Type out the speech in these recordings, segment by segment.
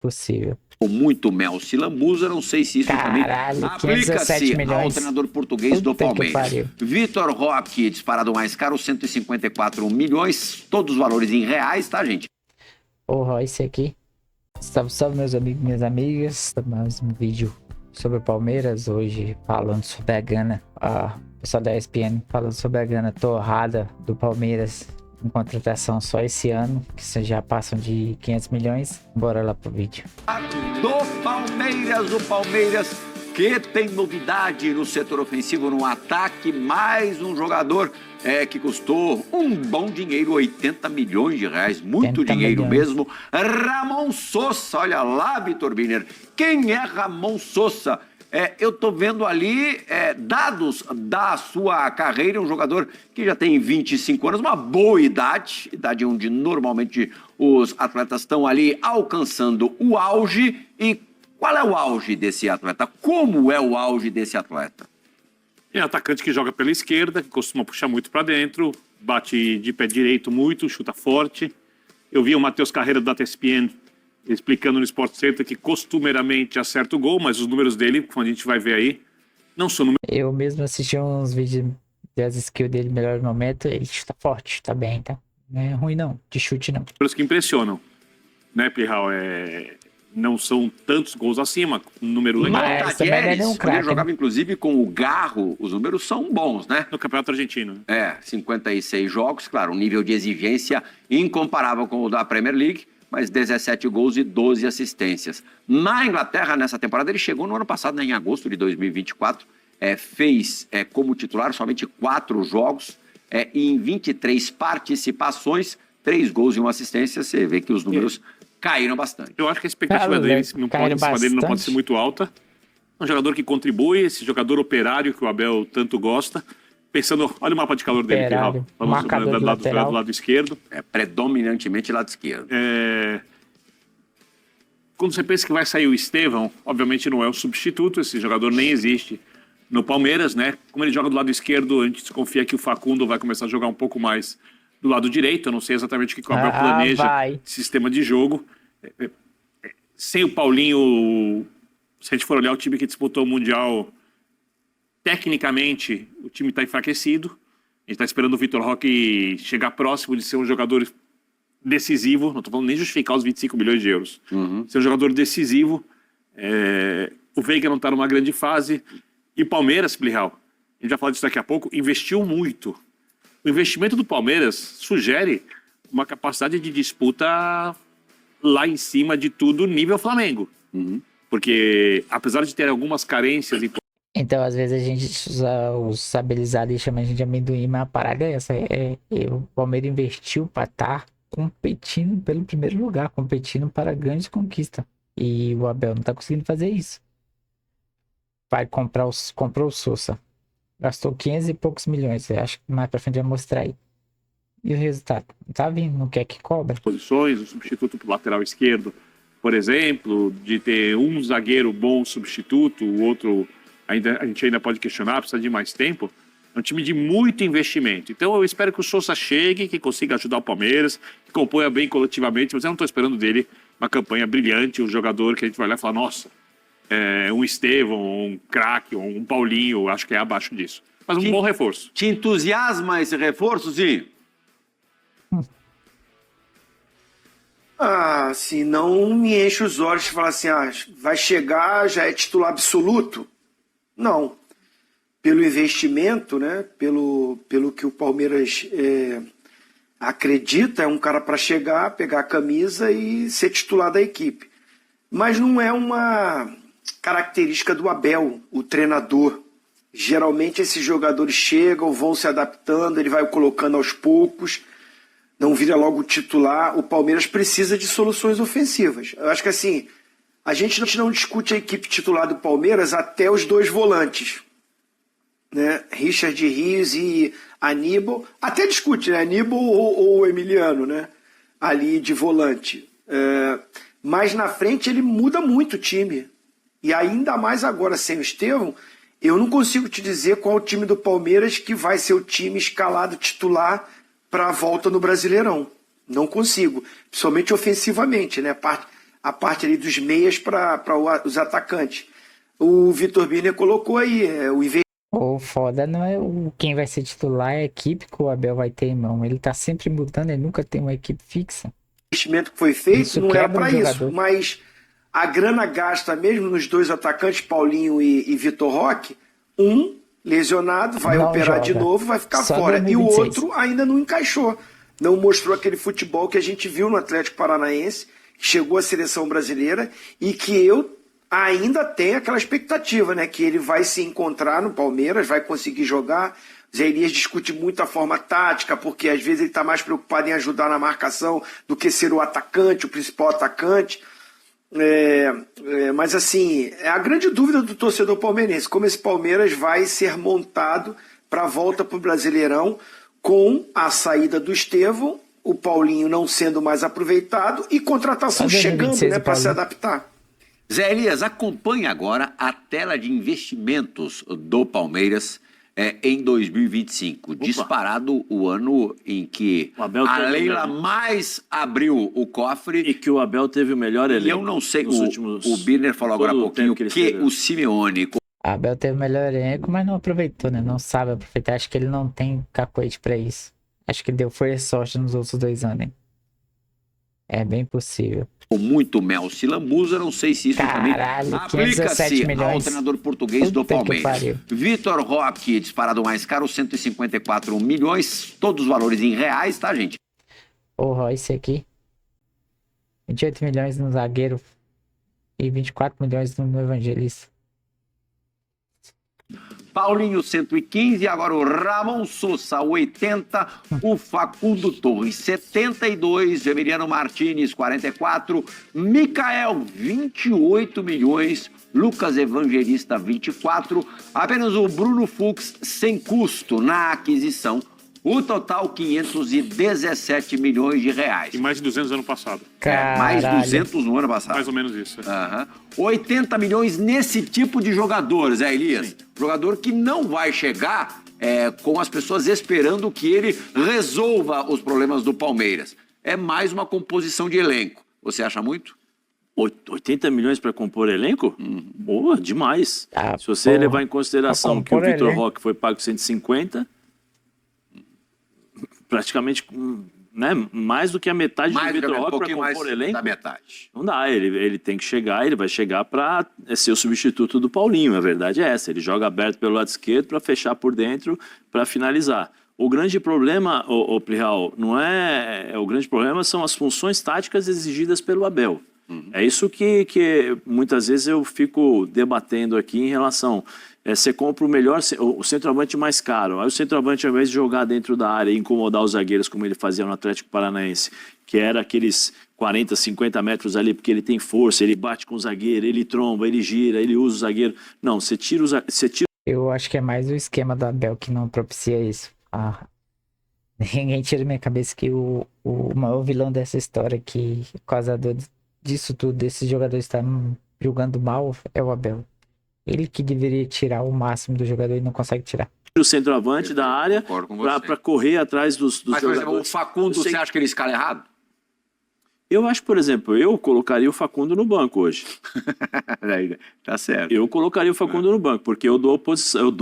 Possível. Com muito mel se lambuza, não sei se isso também Caralho, aplica-se 517 ao milhões. treinador português do Puta que Palmeiras. pariu. Vitor Roque, disparado mais caro, 154 milhões, todos os valores em reais, tá, gente? Porra, esse aqui. Salve, salve, meus amigos e minhas amigas. Mais um vídeo sobre o Palmeiras. Hoje falando sobre a grana. O pessoal da ESPN falando sobre a grana torrada do Palmeiras em contratação só esse ano, que já passam de 500 milhões. Bora lá pro vídeo. O Palmeiras que tem novidade no setor ofensivo, no ataque, mais um jogador que custou um bom dinheiro, 80 milhões de reais, muito dinheiro mesmo. Ramon Sosa, olha lá, Vitor Biner, quem é Ramon Sosa? Eu tô vendo ali dados da sua carreira, um jogador que já tem 25 anos, uma boa idade onde normalmente os atletas estão ali alcançando o auge. E qual é o auge desse atleta? Como é o auge desse atleta? É atacante que joga pela esquerda, que costuma puxar muito para dentro, bate de pé direito muito, chuta forte. Eu vi o Matheus Carreira da ESPN explicando no Sport Center que costumeiramente acerta o gol, mas os números dele, quando a gente vai ver aí, não são números. Eu mesmo assisti uns vídeos das skills dele melhor no momento, ele chuta forte, tá bem, tá? Não é ruim não, de chute não. Números que impressionam, né, Plihal? Não são tantos gols acima, um número legal. Mas também não é nenhum craque, ele jogava inclusive com o Garro, os números são bons, né? No Campeonato Argentino. 56 jogos, claro, um nível de exigência incomparável com o da Premier League, mas 17 gols e 12 assistências. Na Inglaterra, nessa temporada, ele chegou no ano passado, né, em agosto de 2024, fez como titular somente 4 jogos, e em 23 participações, 3 gols e 1 assistência. Você vê que os números caíram bastante. Eu acho que a expectativa dele não pode ser muito alta. Um jogador que contribui, esse jogador operário que o Abel tanto gosta. Pensando, olha o mapa de calor dele, Plihal. Do lado esquerdo. Predominantemente lado esquerdo. Quando você pensa que vai sair o Estevão, obviamente não é o substituto, esse jogador nem existe no Palmeiras, né? Como ele joga do lado esquerdo, a gente desconfia que o Facundo vai começar a jogar um pouco mais do lado direito. Eu não sei exatamente o que o Abel planeja, sistema de jogo. Sem o Paulinho, se a gente for olhar o time que disputou o Mundial, tecnicamente o time está enfraquecido. A gente está esperando o Vitor Roque chegar próximo de ser um jogador decisivo. Não estou falando nem justificar os 25 milhões de euros. Ser um jogador decisivo. O Veiga não está numa grande fase. E Palmeiras, Plihal, a gente vai falar disso daqui a pouco, investiu muito. O investimento do Palmeiras sugere uma capacidade de disputa lá em cima de tudo, nível Flamengo. Porque, apesar de ter algumas carências... Então, às vezes a gente usa os estabilizados e chama a gente de amendoim, mas a parada é essa. O Palmeiras investiu para estar competindo pelo primeiro lugar, competindo para grandes conquistas. E o Abel não tá conseguindo fazer isso. Vai comprou o Sosa. Gastou 500 e poucos milhões. Eu acho que mais pra frente vai mostrar aí. E o resultado? Não tá vindo, não quer que cobra. Posições, o substituto pro lateral esquerdo, por exemplo, de ter um zagueiro bom substituto, o outro a gente ainda pode questionar, precisa de mais tempo. É um time de muito investimento. Então eu espero que o Sosa chegue, que consiga ajudar o Palmeiras, que componha bem coletivamente, mas eu não estou esperando dele uma campanha brilhante, um jogador que a gente vai olhar e falar, nossa, um Estevão, um craque, um Paulinho, acho que é abaixo disso. Mas um bom reforço. Te entusiasma esse reforço, Zinho? Assim, não me enche os olhos de falar assim, vai chegar, já é titular absoluto? Não. Pelo investimento, né? Pelo que o Palmeiras acredita, é um cara para chegar, pegar a camisa e ser titular da equipe. Mas não é uma característica do Abel, o treinador. Geralmente esses jogadores chegam, vão se adaptando, ele vai colocando aos poucos, não vira logo titular. O Palmeiras precisa de soluções ofensivas. Eu acho que assim, a gente não discute a equipe titular do Palmeiras até os 2 volantes, né? Richard Rios e Aníbal, até discute, né? Aníbal ou Emiliano, né? Ali de volante. Mas na frente ele muda muito o time. E ainda mais agora sem o Estevão, eu não consigo te dizer qual o time do Palmeiras que vai ser o time escalado titular para a volta no Brasileirão. Não consigo. Principalmente ofensivamente, né? a parte ali dos meias para os atacantes. O Vitor Birner colocou aí o O foda não é quem vai ser titular, é a equipe que o Abel vai ter em mão. Ele tá sempre mudando, ele nunca tem uma equipe fixa. investimento que foi feito Isso não era quebra o para isso, jogador. mas a grana gasta mesmo nos dois atacantes, Paulinho e Vitor Roque, um lesionado, vai Não operar de joga. novo, vai ficar Só fora. E o 2026. outro ainda não encaixou. Não mostrou aquele futebol que a gente viu no Atlético Paranaense, que chegou à seleção brasileira e que eu ainda tenho aquela expectativa, né? Que ele vai se encontrar no Palmeiras, vai conseguir jogar. Zé Elias discute muito a forma tática, porque às vezes ele está mais preocupado em ajudar na marcação do que ser o atacante, o principal atacante. Mas assim, é a grande dúvida do torcedor palmeirense, como esse Palmeiras vai ser montado para a volta para o Brasileirão com a saída do Estevão, o Paulinho não sendo mais aproveitado e contratação Só 2026 chegando, né, o para se Paulinho. adaptar. Zé Elias, acompanhe agora a tela de investimentos do Palmeiras em 2025. Disparado o ano em que O Abel a teve Leila o- mais abriu o cofre. E que o Abel teve o melhor E elenco. eu não sei, nos últimos- o Birner falou agora há todo o pouquinho tempo que, ele esteve. o Simeone, A Abel teve o melhor elenco, mas não aproveitou, né? Não sabe aproveitar. Acho que ele não tem cacoete pra isso. Acho que deu foi sorte nos outros 2 anos, hein? É bem possível. com muito mel se lambuza, não sei se isso Caralho, também 517 aplica-se ao milhões. treinador português do Puta que Palmeiras. pariu. Vitor Roque, disparado mais caro, 154 milhões, todos os valores em reais, tá, gente? Porra, esse aqui. 28 milhões no zagueiro e 24 milhões no Evangelista. Paulinho, 115, agora o Ramon Sousa, 80, o Facundo Torres, 72, Emiliano Martinez, 44, Micael, 28 milhões, Lucas Evangelista, 24, apenas o Bruno Fux, sem custo na aquisição, o total 517 milhões de reais. E mais de 200 ano passado. Mais Caralho. 200 no ano passado. Mais ou menos isso. Aham. 80 milhões nesse tipo de jogador, Zé Elias. Jogador que não vai chegar com as pessoas esperando que ele resolva os problemas do Palmeiras. É mais uma composição de elenco. Você acha muito? 80 milhões para compor elenco? Boa, demais. Ah, Se você porra. levar em consideração Pra que o compor Vitor elenco. Roque foi pago 150, praticamente, né, mais do que a metade do Vitor Roque para compor elenco. da metade. Não dá, ele tem que chegar, ele vai chegar para ser o substituto do Paulinho, a verdade é essa. Ele joga aberto pelo lado esquerdo para fechar por dentro, para finalizar. O grande problema, o Plihal, não é... O grande problema são as funções táticas exigidas pelo Abel. É isso que muitas vezes eu fico debatendo aqui em relação... Você compra o centroavante mais caro. Aí o centroavante, ao invés de jogar dentro da área e incomodar os zagueiros, como ele fazia no Atlético Paranaense, que era aqueles 40, 50 metros ali, porque ele tem força, ele bate com o zagueiro, ele tromba, ele gira, ele usa o zagueiro. Não, você tira Eu acho que é mais o esquema do Abel que não propicia isso. Ninguém tira da minha cabeça que o maior vilão dessa história, que causador disso tudo, desses jogadores estarem jogando mal, é o Abel. Ele que deveria tirar o máximo do jogador e não consegue tirar. o centroavante da área Concordo com você. para correr atrás dos Mas, por exemplo, o jogadores. Facundo, você acha que ele escala errado? Eu acho, por exemplo, eu colocaria o Facundo no banco hoje. Tá certo. Eu colocaria o Facundo no banco, porque eu dou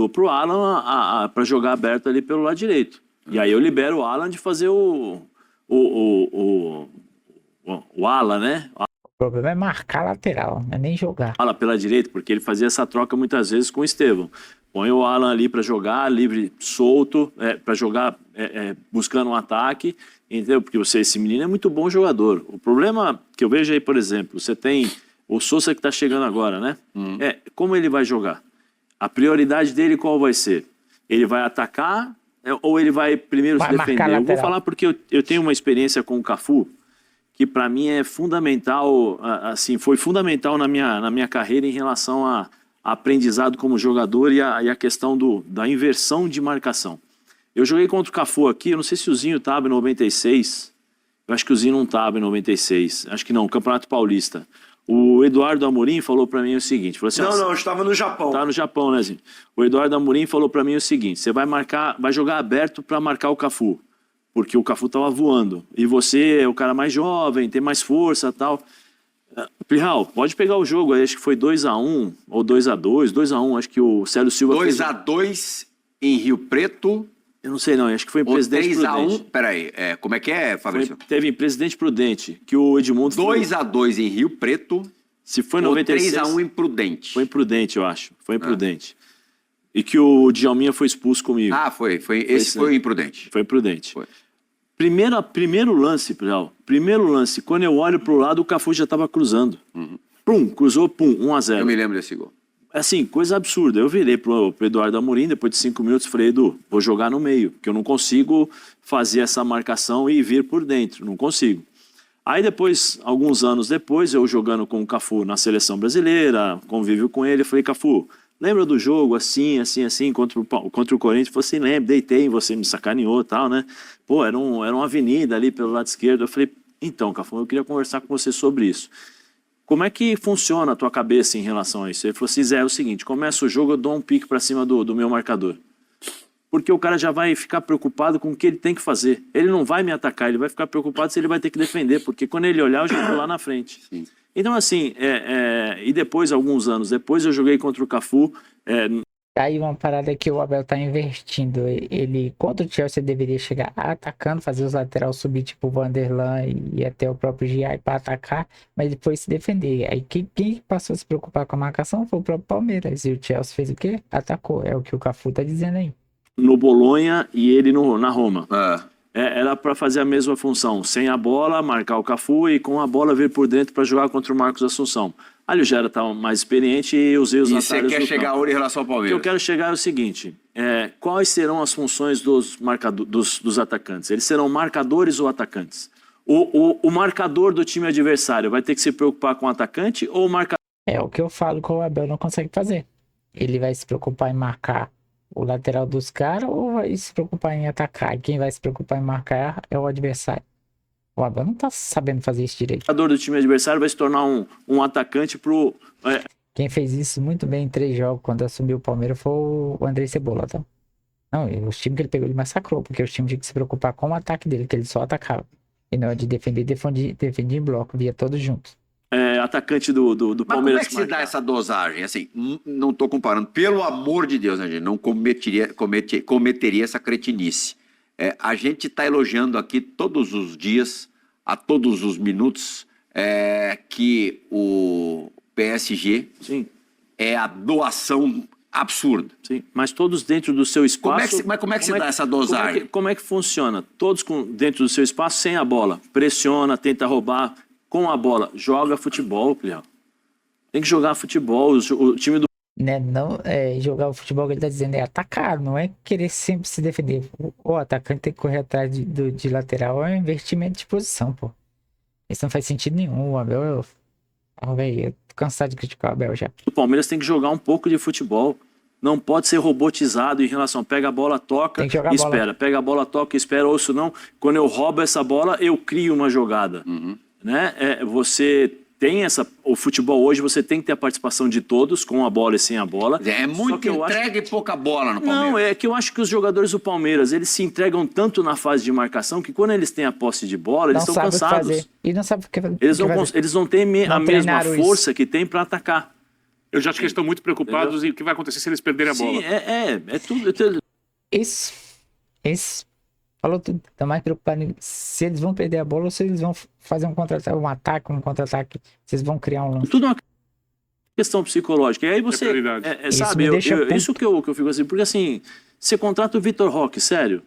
pro Alan para jogar aberto ali pelo lado direito. E aí eu libero o Alan de fazer o ala, né? O problema é marcar lateral, não é nem jogar. O ala pela direita, porque ele fazia essa troca muitas vezes com o Estevão. Põe o Alan ali para jogar, livre, solto, para jogar buscando um ataque, entendeu? Porque esse menino é muito bom jogador. O problema que eu vejo aí, por exemplo, você tem o Sousa que está chegando agora, né? Como ele vai jogar? A prioridade dele qual vai ser? Ele vai atacar ou ele vai primeiro se defender? Eu vou falar porque eu tenho uma experiência com o Cafu, que para mim é fundamental, assim, foi fundamental na minha carreira em relação a aprendizado como jogador e a questão da inversão de marcação. Eu joguei contra o Cafu aqui, eu não sei se o Zinho estava em 96, eu acho que o Zinho não estava em 96, acho que não, Campeonato Paulista. O Eduardo Amorim falou para mim o seguinte, falou assim, Não, estava no Japão. Tá no Japão, né, Zinho? O Eduardo Amorim falou para mim o seguinte, você vai jogar aberto para marcar o Cafu, porque o Cafu estava voando, e você é o cara mais jovem, tem mais força e tal. Plihal, pode pegar o jogo aí, acho que foi 2-1 ou 2-2, 2-1, acho que o Célio Silva 2-2 em Rio Preto. Eu não sei não, acho que foi em Ou Presidente 3-1. Prudente. Peraí, como é que é, Fabrício? Teve em Presidente Prudente, que o Edmundo... 2-2 em Rio Preto. Se foi em Ou 96... 3-1 em Prudente. Foi em Prudente, eu acho. Foi em Prudente. E que o Djalminha foi expulso comigo. Esse foi em Prudente. Foi em Prudente. Foi. Primeiro lance, Plihal. Primeiro lance. Quando eu olho pro lado, o Cafu já estava cruzando. Pum, cruzou, pum, 1-0. Eu me lembro desse gol. Assim, coisa absurda. Eu virei pro Eduardo Amorim, depois de 5 minutos, falei, Edu, vou jogar no meio, que eu não consigo fazer essa marcação e vir por dentro. Não consigo. Aí depois, alguns anos depois, eu jogando com o Cafu na seleção brasileira, convívio com ele, eu falei, Cafu, lembra do jogo assim, contra o Corinthians? Ele falou assim, lembro, deitei em você, me sacaneou e tal, né? Pô, era uma avenida ali pelo lado esquerdo. Eu falei, então, Cafu, eu queria conversar com você sobre isso. Como é que funciona a tua cabeça em relação a isso? Ele falou assim, Zé, é o seguinte, começa o jogo, eu dou um pique pra cima do meu marcador. Porque o cara já vai ficar preocupado com o que ele tem que fazer. Ele não vai me atacar, ele vai ficar preocupado se ele vai ter que defender, porque quando ele olhar, eu já estou lá na frente. Sim. Então, assim, e depois, alguns anos depois, eu joguei contra o Cafu. Aí uma parada que o Abel tá invertindo. Ele, contra o Chelsea, deveria chegar atacando, fazer os laterais subir, tipo o Vanderlan e até o próprio Giai para atacar, mas depois se defender. Aí quem passou a se preocupar com a marcação foi o próprio Palmeiras. E o Chelsea fez o quê? Atacou. É o que o Cafu tá dizendo aí. No Bolonha e ele na Roma. Era para fazer a mesma função. Sem a bola, marcar o Cafu e com a bola vir por dentro para jogar contra o Marcos Assunção. Ali o Gera estava mais experiente e usei os atalhos do campo. E você quer chegar em relação ao Palmeiras? O que eu quero chegar é o seguinte, quais serão as funções dos atacantes? Eles serão marcadores ou atacantes? O marcador do time adversário vai ter que se preocupar com o atacante ou o marcador? É o que eu falo que o Abel não consegue fazer. Ele vai se preocupar em marcar o lateral dos caras ou vai se preocupar em atacar? E quem vai se preocupar em marcar é o adversário. O Abel não tá sabendo fazer isso direito. O jogador do time adversário vai se tornar um atacante pro... Quem fez isso muito bem em 3 jogos quando assumiu o Palmeiras foi o Andrei Cebola, tá? Não, os times que ele pegou, ele massacrou, porque os times tinham que se preocupar com o ataque dele, que ele só atacava. E não de defendia em bloco, via todos juntos. Atacante do Mas Palmeiras. como é que se dá essa dosagem? Assim, não estou comparando. Pelo amor de Deus, né, gente? Não cometeria essa cretinice. A gente está elogiando aqui todos os dias, a todos os minutos, que o PSG Sim. é a doação absurda. Sim, mas todos dentro do seu espaço... Como é que se dá essa dosagem? Como é que funciona? Todos dentro do seu espaço, sem a bola. Pressiona, tenta roubar. Com a bola, joga futebol, Plihal. Tem que jogar futebol. O time do... Né, não, jogar o futebol que ele tá dizendo é atacar, não é querer sempre se defender. O atacante tem que correr atrás de lateral, é um investimento de posição, pô. Isso não faz sentido nenhum. O Abel, eu tô cansado de criticar o Abel já. O Palmeiras tem que jogar um pouco de futebol. Não pode ser robotizado em relação, pega a bola, toca, espera. Pega a bola, toca, espera, ou senão, quando eu roubo essa bola, eu crio uma jogada. Né? Você tem o futebol hoje, você tem que ter a participação de todos, com a bola e sem a bola. É muito entrega e pouca bola no Palmeiras. Não, é que eu acho que os jogadores do Palmeiras, eles se entregam tanto na fase de marcação, que quando eles têm a posse de bola, eles estão cansados. E não sabem o que eles não têm a mesma força que tem para atacar. Eu já acho que eles estão muito preocupados em o que vai acontecer se eles perderem a bola. Sim, é tudo. Isso. Falou tudo. Tá mais preocupado se eles vão perder a bola ou se eles vão fazer um contra-ataque, se eles vão criar um... Tudo é uma questão psicológica. E aí você... sabe, isso que eu fico assim, porque assim, você contrata o Vitor Roque, sério,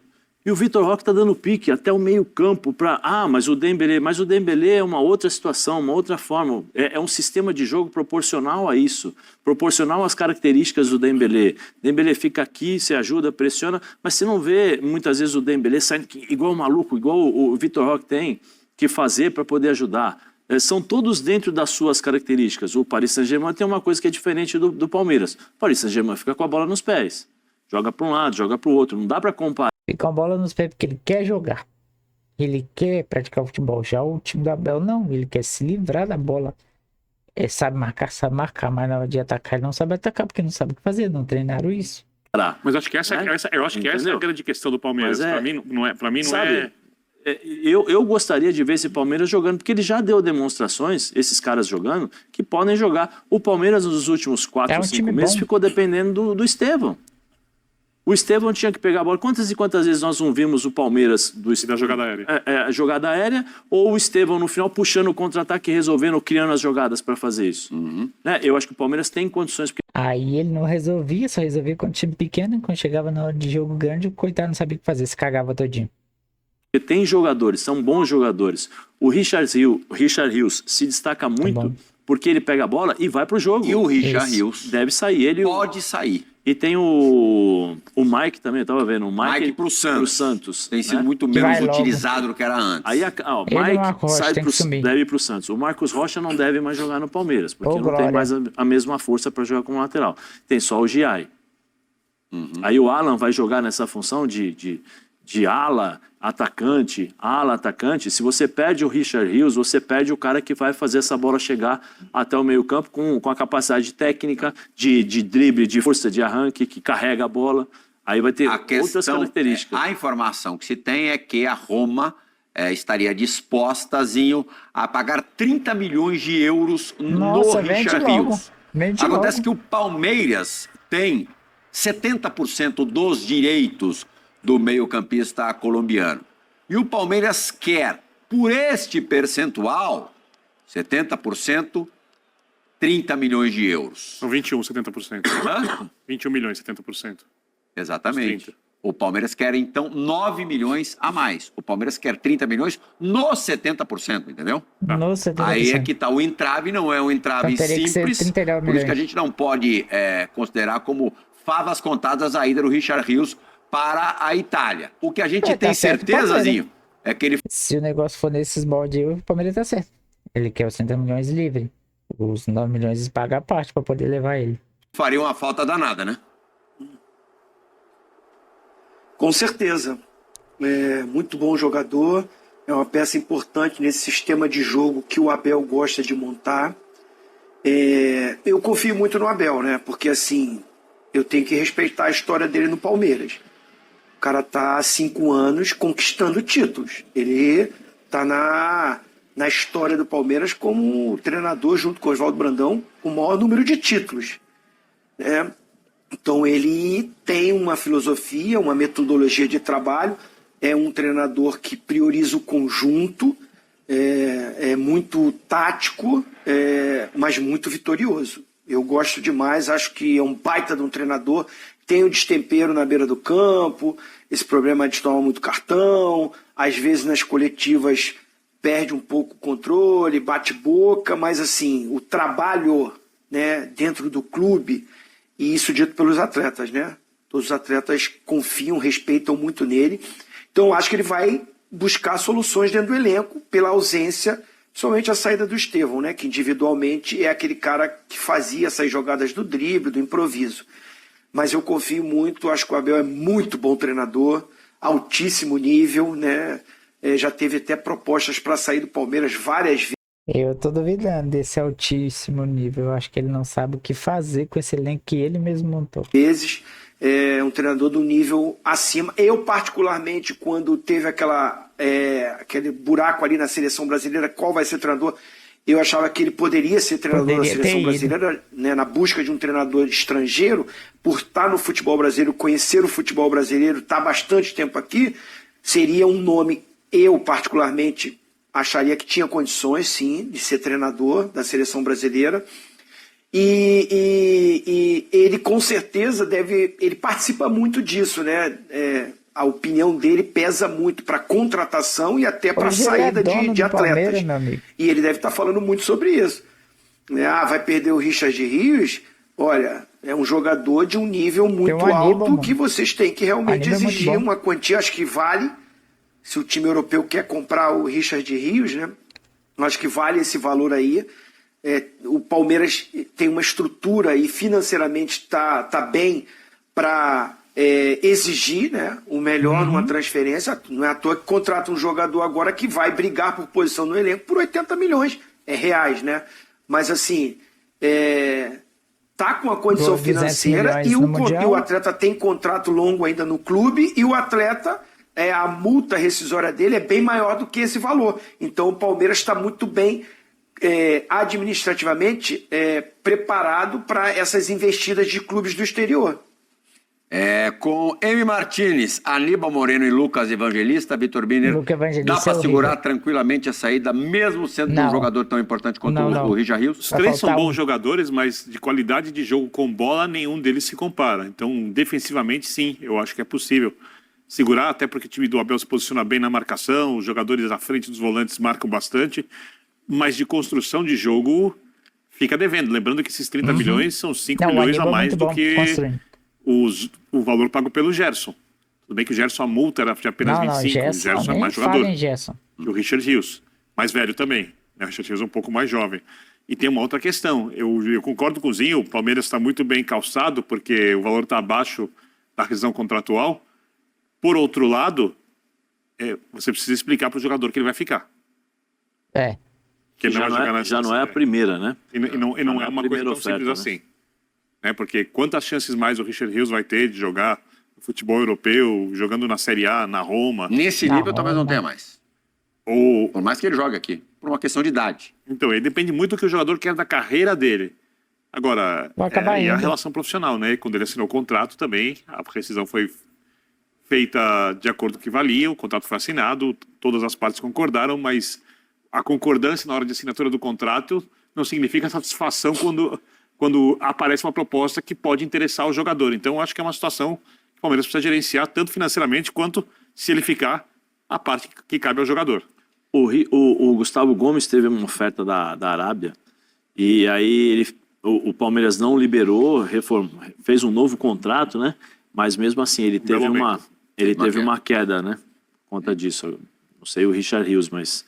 e o Vitor Roque tá dando pique até o meio campo para... mas o Dembélé é uma outra situação, uma outra forma. É um sistema de jogo proporcional a isso. Proporcional às características do Dembélé. Dembélé fica aqui, você ajuda, pressiona, mas você não vê muitas vezes o Dembélé saindo igual o maluco, igual o Vitor Roque tem que fazer para poder ajudar. São todos dentro das suas características. O Paris Saint-Germain tem uma coisa que é diferente do Palmeiras. O Paris Saint-Germain fica com a bola nos pés. Joga para um lado, joga para o outro. Não dá para comparar. Fica a bola nos pés porque ele quer jogar. Ele quer praticar o futebol. Já o time do Abel não. Ele quer se livrar da bola. Ele sabe marcar, mas na hora de atacar ele não sabe atacar porque não sabe o que fazer. Não treinaram isso. Mas acho que essa é a grande questão do Palmeiras. Para mim não é. Eu gostaria de ver esse Palmeiras jogando, porque ele já deu demonstrações, esses caras jogando, que podem jogar. O Palmeiras, nos últimos 4 ou 5 meses, ficou dependendo do Estevão. O Estevão tinha que pegar a bola. Quantas e quantas vezes nós não vimos o Palmeiras da jogada aérea? Jogada aérea, ou o Estevão no final puxando o contra-ataque, resolvendo, criando as jogadas para fazer isso. Né? Eu acho que o Palmeiras tem condições. Porque... Aí ele não resolvia, só resolvia com time pequeno. Quando chegava na hora de jogo grande, o coitado não sabia o que fazer, se cagava todinho. Porque tem jogadores, são bons jogadores. O Richard Rios se destaca muito porque ele pega a bola e vai pro jogo. E o Richard Rios deve sair. Ele pode sair. E tem o Mike também, eu tava vendo. O Mike pro Santos. Tem sido né? muito menos utilizado do que era antes. Aí o Mike deve ir pro Santos. O Marcos Rocha não deve mais jogar no Palmeiras, porque não tem mais a mesma força para jogar como lateral. Tem só o Giai. Aí o Alan vai jogar nessa função de ala, atacante. Se você perde o Richard Rios, você perde o cara que vai fazer essa bola chegar até o meio campo com a capacidade técnica, de drible, de força de arranque, que carrega a bola. Aí vai ter outras características. A informação que se tem é que a Roma estaria dispostazinho a pagar 30 milhões de euros no Richard Rios. Acontece que o Palmeiras tem 70% dos direitos do meio-campista colombiano. E o Palmeiras quer, por este percentual, 70%, 30 milhões de euros. São 21, 70%. 21 milhões, 70%. Exatamente. 30. O Palmeiras quer, então, 9 milhões a mais. O Palmeiras quer 30 milhões nos 70%, entendeu? No 70%. Aí é que está o entrave, não é um entrave então, simples. Por isso que a gente não pode considerar como favas contadas a ida do Richard Rios para a Itália. O que a gente tem certeza, Zinho, é que ele... Se o negócio for nesses moldes aí, o Palmeiras tá certo. Ele quer os 30 milhões livre. Os 9 milhões paga a parte para poder levar ele. Faria uma falta danada, né? Com certeza. É muito bom jogador. É uma peça importante nesse sistema de jogo que o Abel gosta de montar. Eu confio muito no Abel, né? Porque, assim, eu tenho que respeitar a história dele no Palmeiras. O cara tá há 5 anos conquistando títulos. Ele tá na história do Palmeiras como treinador, junto com o Oswaldo Brandão, com o maior número de títulos. Então ele tem uma filosofia, uma metodologia de trabalho, é um treinador que prioriza o conjunto, é muito tático, mas muito vitorioso. Eu gosto demais, acho que é um baita de um treinador, tem o destempero na beira do campo, esse problema de tomar muito cartão, às vezes nas coletivas perde um pouco o controle, bate boca, mas assim, o trabalho, né, dentro do clube, e isso dito pelos atletas, né? Todos os atletas confiam, respeitam muito nele. Então eu acho que ele vai buscar soluções dentro do elenco pela ausência, somente a saída do Estevão, né? Que individualmente é aquele cara que fazia essas jogadas do drible, do improviso. Mas eu confio muito, acho que o Abel é muito bom treinador, altíssimo nível, né? Já teve até propostas para sair do Palmeiras várias vezes. Eu tô duvidando desse altíssimo nível. Eu acho que ele não sabe o que fazer com esse elenco que ele mesmo montou. É um treinador do nível acima. Eu, particularmente, quando teve aquele buraco ali na seleção brasileira, qual vai ser o treinador? Eu achava que ele poderia ser treinador da seleção brasileira, né, na busca de um treinador estrangeiro, por estar no futebol brasileiro, conhecer o futebol brasileiro, estar bastante tempo aqui, seria um nome, eu particularmente acharia que tinha condições, sim, de ser treinador da seleção brasileira. E ele, com certeza, ele participa muito disso, né? A opinião dele pesa muito para contratação e até para saída de atletas. E ele deve estar falando muito sobre isso. Vai perder o Richard Rios? Olha, é um jogador de um nível muito alto que vocês têm que realmente exigir uma quantia, acho que vale. Se o time europeu quer comprar o Richard Rios, né? Acho que vale esse valor aí. O Palmeiras tem uma estrutura e financeiramente tá bem para exigir, né, o melhor numa transferência. Não é à toa que contrata um jogador agora que vai brigar por posição no elenco por 80 milhões reais, né? Mas assim, tá com a condição financeira e o atleta tem contrato longo ainda no clube e o atleta a multa rescisória dele é bem maior do que esse valor. Então o Palmeiras está muito bem administrativamente preparado para essas investidas de clubes do exterior. Com Emi Martinez, Aníbal Moreno e Lucas Evangelista, Vitor Biner, dá para segurar tranquilamente a saída, mesmo sendo um jogador tão importante quanto o Richard Rios? Os três são bons jogadores, mas de qualidade de jogo com bola, nenhum deles se compara. Então, defensivamente, sim, eu acho que é possível segurar, até porque o time do Abel se posiciona bem na marcação, os jogadores à frente dos volantes marcam bastante, mas de construção de jogo fica devendo. Lembrando que esses 30 milhões são 5 milhões a mais do que o valor pago pelo Gerson. Tudo bem que o Gerson, a multa era de apenas 25, o Gerson é mais jogador. E o Richard Rios, mais velho também. Né? O Richard Rios é um pouco mais jovem. E tem uma outra questão, eu concordo com o Zinho, o Palmeiras está muito bem calçado, porque o valor está abaixo da rescisão contratual. Por outro lado, você precisa explicar para o jogador que ele vai ficar. Que ele já não é a primeira, né? E não é uma coisa tão simples assim. Né? Porque quantas chances mais o Richard Rios vai ter de jogar no futebol europeu, jogando na Série A, na Roma? Nesse nível talvez não tenha mais. Por mais que ele jogue aqui, por uma questão de idade. Então, aí depende muito do que o jogador quer da carreira dele. Agora, e a relação profissional, né? Quando ele assinou o contrato também, a rescisão foi feita de acordo com o que valia, o contrato foi assinado, todas as partes concordaram, mas a concordância na hora de assinatura do contrato não significa satisfação quando aparece uma proposta que pode interessar o jogador. Então, eu acho que é uma situação que o Palmeiras precisa gerenciar, tanto financeiramente quanto, se ele ficar, a parte que cabe ao jogador. O Gustavo Gomes teve uma oferta da Arábia, e aí o Palmeiras não liberou, fez um novo contrato, né? Mas mesmo assim, ele teve uma queda, né? Por conta disso. Eu não sei o Richard Rios, mas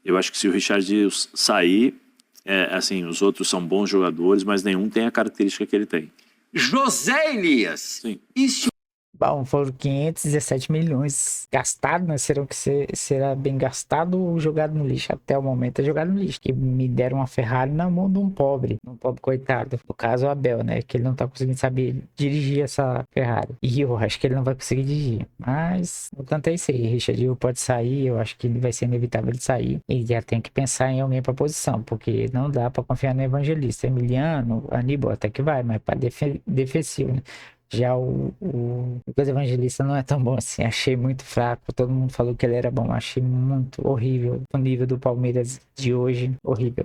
eu acho que se o Richard Rios sair, assim, os outros são bons jogadores, mas nenhum tem a característica que ele tem. José Elias. Sim. Bom, foram 517 milhões gastados, né? Será bem gastado ou jogado no lixo? Até o momento é jogado no lixo. Que me deram uma Ferrari na mão de um pobre coitado. No caso, o Abel, né? Que ele não tá conseguindo saber dirigir essa Ferrari. E eu acho que ele não vai conseguir dirigir. Mas, o tanto é isso aí. Richard Rios pode sair, eu acho que ele vai ser inevitável ele sair. Ele já tem que pensar em alguém pra posição, porque não dá pra confiar no Evangelista. Emiliano, Aníbal até que vai, mas pra defensivo, né? Já o Lucas Evangelista não é tão bom assim. Achei muito fraco. Todo mundo falou que ele era bom. Achei muito horrível. O nível do Palmeiras de hoje, horrível.